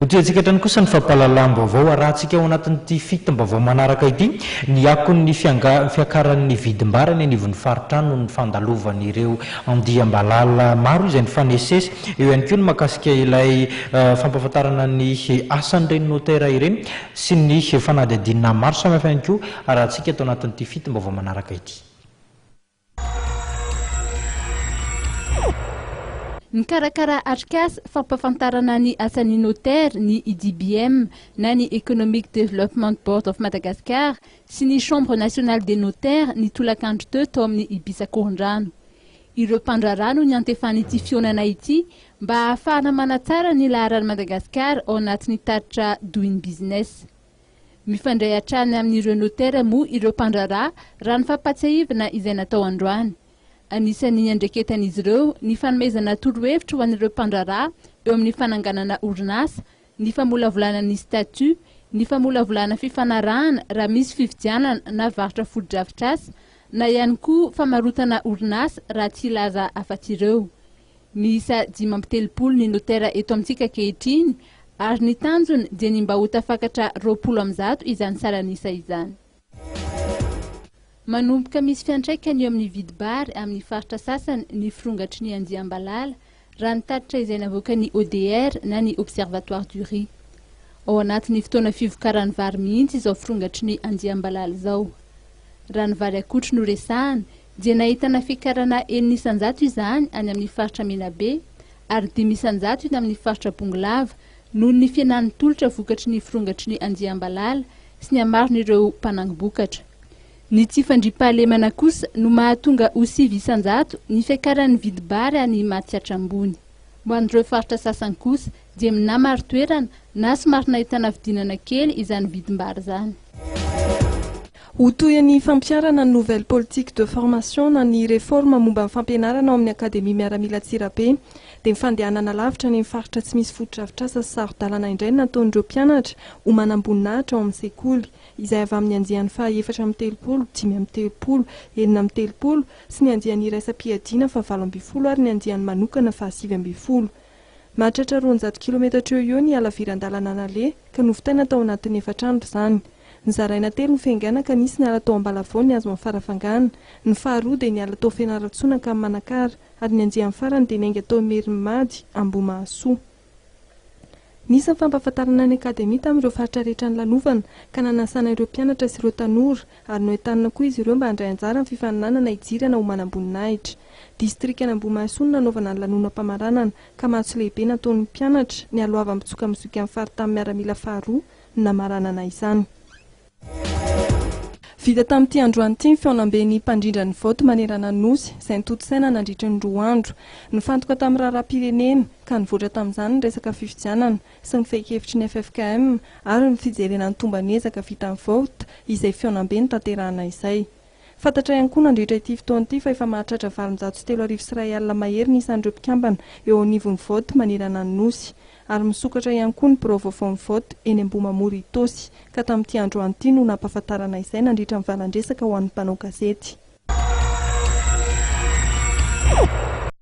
Hotoetsika hatrany kosa ny fampahalalam-baovao arahantsika ao anatin'ity fitam-baovao manaraka ity ny akon'ny fiakaran'ny vidim-barany anivon'ny faritrano no ny fandalovan'ireo andiam-balala maro izay nifanesesy eo ihany koa ny mahakasika ilay fampahafantarana ny asan'ireny notera ireny sy ny fanadihadinana maro samihafa ihany koa arahantsika atao anatin'ity fitam-baovao manaraka ity. Ny karakara atrikasa fampafantarana ny asan'ny notaire ny IDBM na ny Economic Development Board of Madagascar sy ny Chambre nationale des notaires ny tolakandro teo tao amin'ny Ibisakorondrano. Ireo mpandrarano ny antefan'ity fionana ity mba ahafahana manatsara ny laharan'i Madagasikara ao anatin'ny taritra doing business. Mifandray hatrany amin'ireo notaire moa ireo mpandrarà raha ny fampatsiahivana izay natao androany. Anisan'ny andreketan'izy ireo ny fanomezana torohevitra ho an'ireo mpandrarà eo amin'ny fananganana orinasa, ny famolavolana ny statut, ny famolavolana fifanarahana raha misy fividianana na varotra foto-drafitr'asa, na ihany koa famarotana orinasa raha tsy ilaza afa-tsy ireo. Miisa 5 ny notera eto amintsika ankehitriny ary ny tanjony dia ny mba ho tafakatra 20 izany saranisa izany. Manomboka misy fiantraikany eo amin'ny vidim-bary amin'ny faritra sasany ny firongatry ny andiam-balala raha ny taritra izay navoaka ny ODR na ny Observatoire du Riz. Ao anatin'ny fotoana fivokaran'ny vary mihitsy izao firongatry ny andiam-balala izao. Raha ny vary akotry no resahana dia nahitana fikarana 900 izany any amin'ny faritra Menabe ary 500 iny amin'ny faritra Bongolava noho ny fienan'ny tolotra vokatry ny firongatry ny andiam-balala sy ny amaron'ireo mpanango-bokatra. Ny tsy fandriam-pahalemana kosa no mahatonga ho 900 ny fiakaran'ny vidim-bary any Mahatsiatra ambony. Ho an'ireo faritra sasany kosa dia minamary toerana na somary nahitana vidinana kely izany vidim-bary izany. Ho toy ny fampiarana nouvelle politique de formation na ny réforme momba ny fampianarana ao amin'ny akademia miaramila Tsirabe dia mifandehanana lavitra ny faritra tsy misy foto-drafitr'asa sy saro-dalana indray nataon'ireo mpianatra ho manamboninahitra ao amin'ny sekoly izay avy amin'ny andiany faha 4-30, 5-30, 9-30 sy ny andiany iraisam-piadiana fa 7 ary ny andiany manokana fa 7. Mahatratra 200 kilometatra eo ny halaviran-dalana nale ka novotaina tao anatin'ny efatrandro izany. Ny zaraina telo ny fiangana ka nisy ny ala tao Ambalavoany azo amin'ny farafangana, ny faharoa dia ny ala tao Fianarantsoana ka Manakara ary ny andiany farany dia ny ainga tao Merimady Ambomahasoa. Nisy ny fampahafantarana ny akademia tamin'ireo faritra rehetra ny lanovana ka nanasana ireo mpianatra sy ireo tanora ary noentanina koa izy ireo mba handray anjara amin'ny fifaninanana hijirana ho manamboninahitra. Distrikana Ambomahasoa nanaovana ny lanonam-pamaranana ka matso lehibe nataon'ny mpianatra ny aloava mitsoka mizoky amin'ny faritamin'ny miaramila faharoa ny namaranana izany. Vita tamin'ity androany ity ny fiaonam-ben'ny mpandrindra ny voto manerana ny nosy izay nitotosaina nandritra ny 2 andro. Nifantoka tamin'ny raharaham-pirenena ka nivoatra tamin'izany ny resaka fifidianana sy ny fehi-kevitry ny FFKM ary ny fijerena ny tomban'ezaka vita amin'ny voto izay fiaonam-be tanterahana izay. Fantatra ihany koa nandritra ity fotoana ity fa efa mahatratra 703 mahery ny isan'ireo mpikambana eo anivon'ny voto manerana ny nosy. Ary misokatra ihany koa ny birao ny voto eny Ambomamora Itosy ka tamin'ity androany ity no nampahafantarana izay nandritra ny valan-dresaka ho an'ny mpanao gazety.